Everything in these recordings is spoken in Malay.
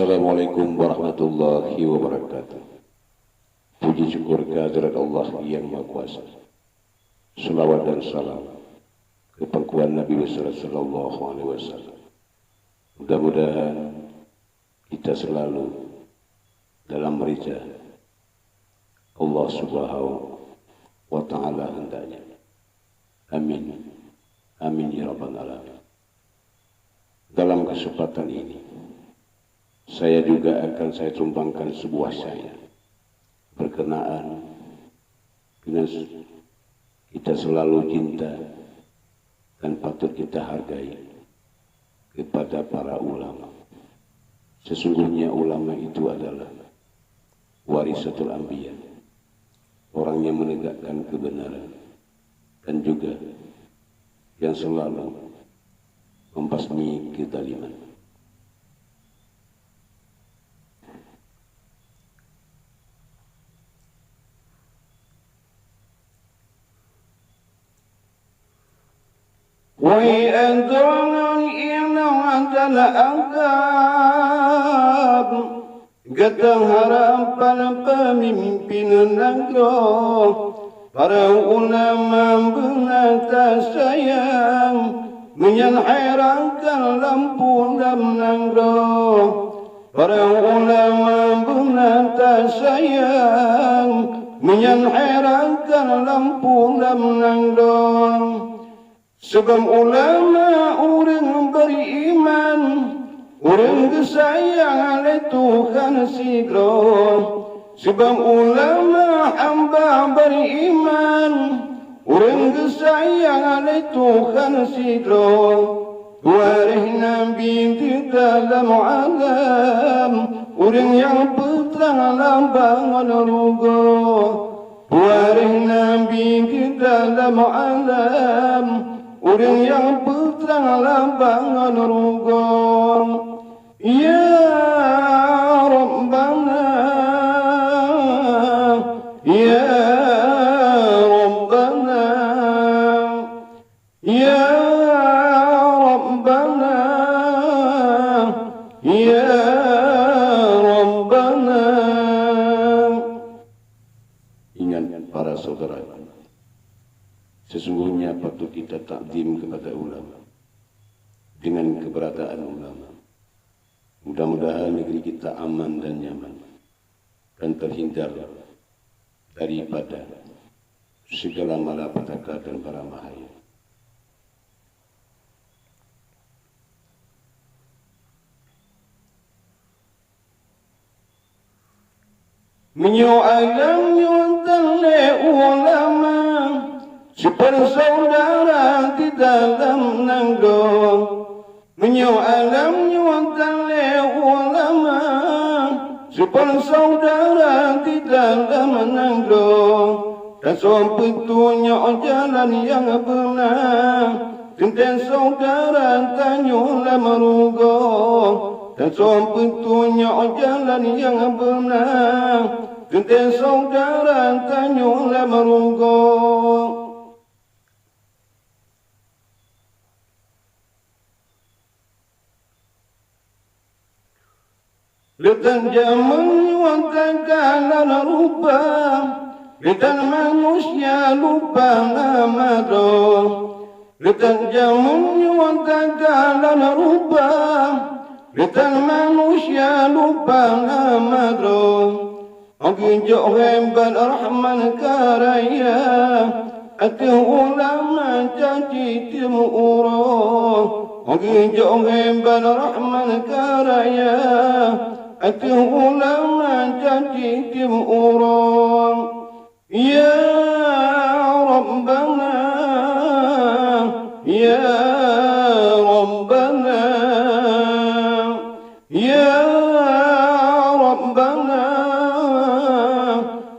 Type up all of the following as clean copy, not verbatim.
Assalamualaikum warahmatullahi wabarakatuh. Puji syukur kehadirat Allah yang Maha Kuasa. Selawat dan salam ke pangkuan Nabi sallallahu alaihi wasallam. Mudah-mudahan kita selalu dalam merica Allah Subhanahu wa taala hendaknya. Amin. Amin ya rabbal alamin. Dalam kesempatan ini saya juga akan tumbangkan sebuah syair berkenaan dengan kita selalu cinta dan patut kita hargai kepada para ulama. Sesungguhnya ulama itu adalah warisatul anbiya, orang yang menegakkan kebenaran dan juga yang selalu membasmi kezaliman. Wahai antara yang adalah agam, getang harapan pemimpin negara, para ulama benata sayang, menyanhairankan lampu dalam negara. Para ulama benata sayang, menyanhairankan lampu dalam negara. Sebab ulama orang beriman, orang kesayang oleh Tuhan segera. Sebab ulama hamba beriman, orang kesayang oleh Tuhan segera. Waris Nabi di dalam alam, orang yang berterang lambangan ruga. Waris Nabi di dalam alam, orang yang berterang lambangan ruga. Ya Rabbana, Ya Rabbana, Ya Rabbana, Ya Rabbana. Ingat para saudara, sesungguhnya patut kita takdim kepada ulama dengan keberadaan ulama. Mudah-mudahan negeri kita aman dan nyaman dan terhindar daripada segala malapetaka dan bara bahaya. Menyoalam nyuntang ulama, sepersaudara di dalam negara. Menyoalam nyuntang ulama, sepersaudara di dalam negara. Dan petunjuk jalan yang benar, tentang saudara tanyulah meruga. Dan petunjuk jalan yang benar, tentang saudara tanyulah meruga. Letan zaman wantakalan rupa, letan manusia lupa nama doh. Letan zaman wantakalan rupa, letan manusia lupa nama doh. Aku jauh hebat Rahman karaya, ati ulama jadi timurah. Aku jauh hebat Rahman karaya, ati ulama jadi timurah. Ya Rabbana, Ya Rabbana, Ya Rabbana,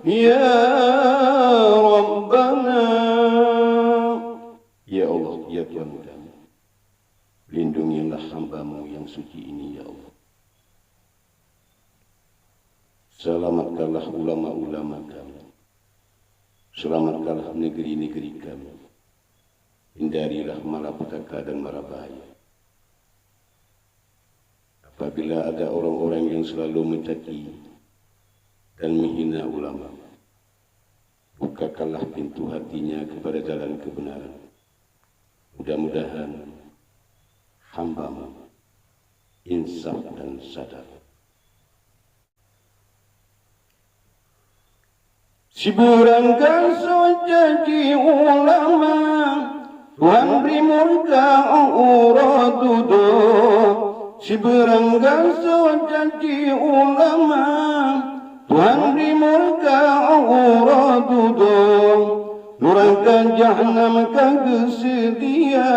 Ya Rabbana. Ya Allah, ya Tuhan kami, lindungilah hamba-Mu yang suci ini, ya Allah. Selamatkanlah ulama-ulama kami, selamatkanlah negeri-negeri kami, hindarilah malapetaka dan mara bahaya. apabila ada orang-orang yang selalu mencaci dan menghina ulama, bukakanlah pintu hatinya kepada jalan kebenaran. Mudah-mudahan hamba-Mu insaf dan sadar. Siburankan sojaji ulama, Tuhan beri murka uradudo. Siburankan sojaji ulama, Tuhan beri murka uradudo. Nurangkan jahannam kesedia,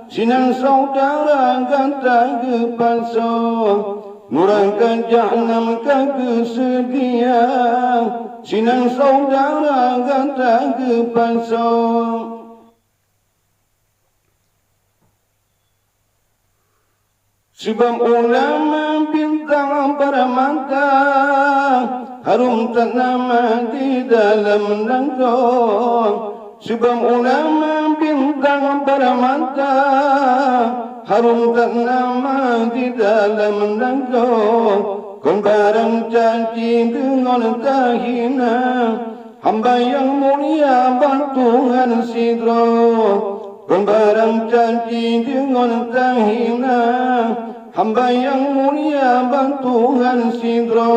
sinan saudara kata kepaso. Nurangkan jahannam kesedia, sinan saudara kata kepaso. Sebab ulama bintang permata, harum ternama di dalam langkah. Sebab ulama bintang permata, harum ternama di dalam langkah. Kon barang caci dengan tahina, hamba yang mulia bertuhan sidro. Kon barang caci dengan tahina, hamba yang mulia bertuhan sidro.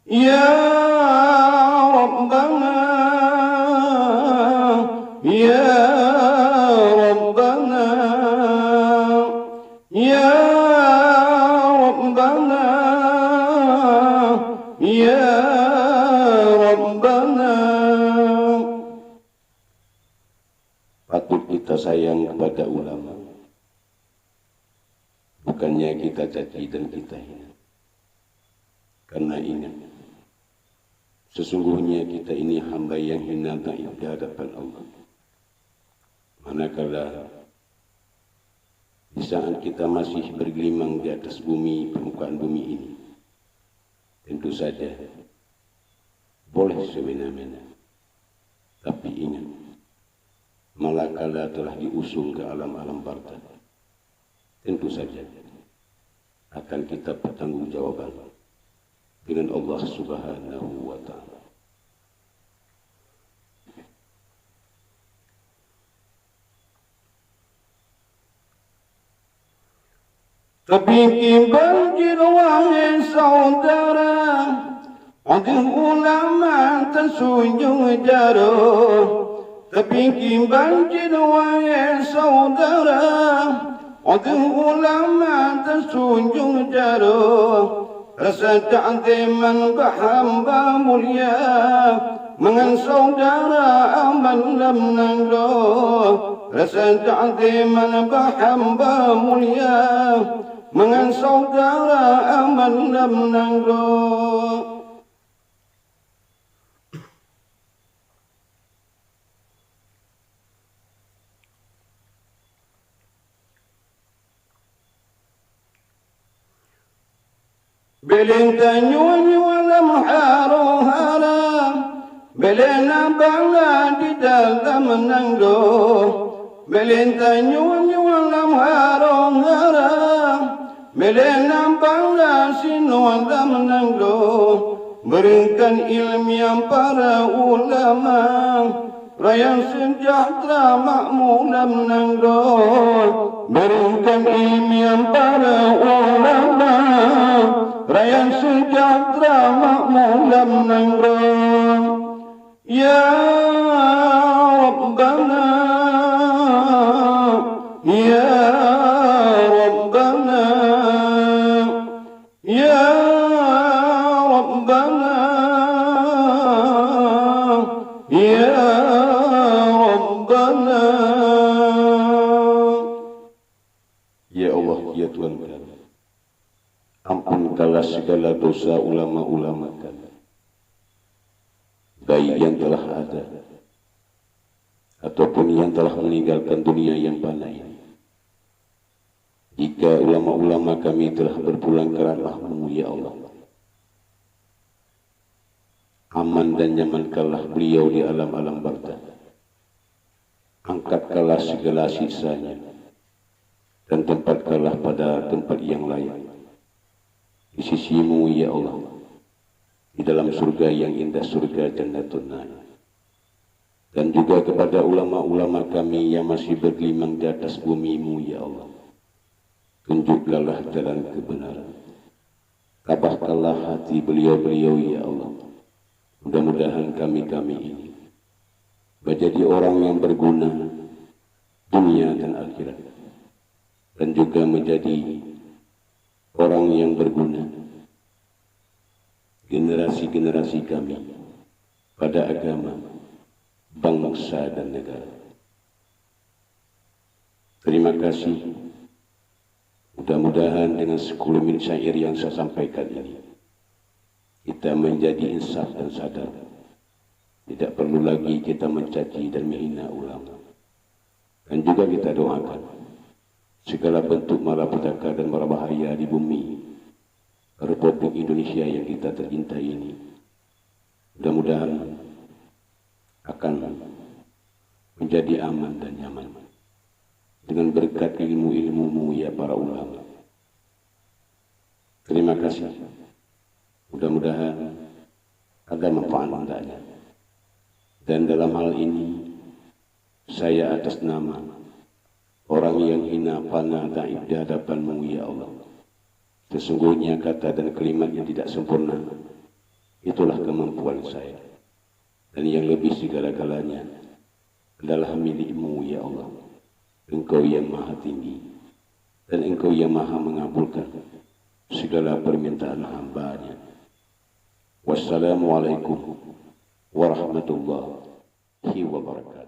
Ya Rabbana, Ya Rabbana, Ya Rabbana, Ya Rabbana. Patut kita sayang kepada ulama, bukannya kita caci dan kita hina. Karena ingat, sesungguhnya kita ini hamba yang hina taib di hadapan Allah. Manakala di saat kita masih bergelimang di atas bumi, permukaan bumi ini, tentu saja boleh semena-mena. Tapi ingat, malakala telah diusung ke alam-alam barzakh, tentu saja akan kita bertanggungjawab dengan Allah Subhanahu wa Ta'ala. Tapi banjir wahai saudara, ada ulama tersunjung jauh. Tapi banjir wahai saudara, ada ulama tersunjung jauh. Rasa ta'ziman bahamba mulia, dengan saudara aman lam nanglo. Rasa ta'ziman bahamba mulia, dengan saudara aman lam nanglo. Belin tanyuanyu alam haru haram, belena bala di dalam nanglo. Belin tanyuanyu alam haru haram, belena bala sinu alam nanglo. Berikan ilmiah para ulama, raya sejahtera makmulam nanglo. Berikan ilmiah para ulama, raya sejahtera makmulam nangro. Ya Rabbana, Ya Rabbana, Ya Rabbana, Ya Rabbana. Ya Allah, ya Tuhan kami, ampunkanlah segala dosa ulama-ulama kami, baik yang telah ada ataupun yang telah meninggalkan dunia yang fana ini. Jika ulama-ulama kami telah berpulang ke rahmat-Mu, ya Allah, aman dan nyamankanlah beliau di alam-alam barzakh. Angkatkanlah segala siksanya dan tempatkanlah pada tempat yang layak di sisi-Mu ya Allah, di dalam surga yang indah, surga Jannatun Na'im. Dan juga kepada ulama-ulama kami yang masih bergelimang di atas bumi-Mu ya Allah, tunjukkanlah jalan kebenaran, tabahkanlah hati beliau-beliau ya Allah. Mudah-mudahan kami-kami ini menjadi orang yang berguna dunia dan akhirat, dan juga menjadi orang yang berguna generasi-generasi kami pada agama, bangsa dan negara. Terima kasih. Mudah-mudahan dengan 10 menit syair yang saya sampaikan ini, kita menjadi insaf dan sadar. Tidak perlu lagi kita mencaci dan menghina ulama. Dan juga kita doakan segala bentuk malapetaka dan marabahaya di bumi Republik Indonesia yang kita tercintai ini, mudah-mudahan akan menjadi aman dan nyaman dengan berkat ilmu-ilmu-Mu ya para ulama. Terima kasih. Mudah-mudahan ada manfaat untuknya. Dan dalam hal ini saya atas nama orang yang hina fana taib di hadapan-Mu ya Allah, sesungguhnya kata dan kalimat yang tidak sempurna itulah kemampuan saya, dan yang lebih segala-galanya adalah milik-Mu ya Allah. Engkau yang maha tinggi dan Engkau yang maha mengabulkan segala permintaan hamba-Nya. Wassalamualaikum warahmatullahi wabarakatuh.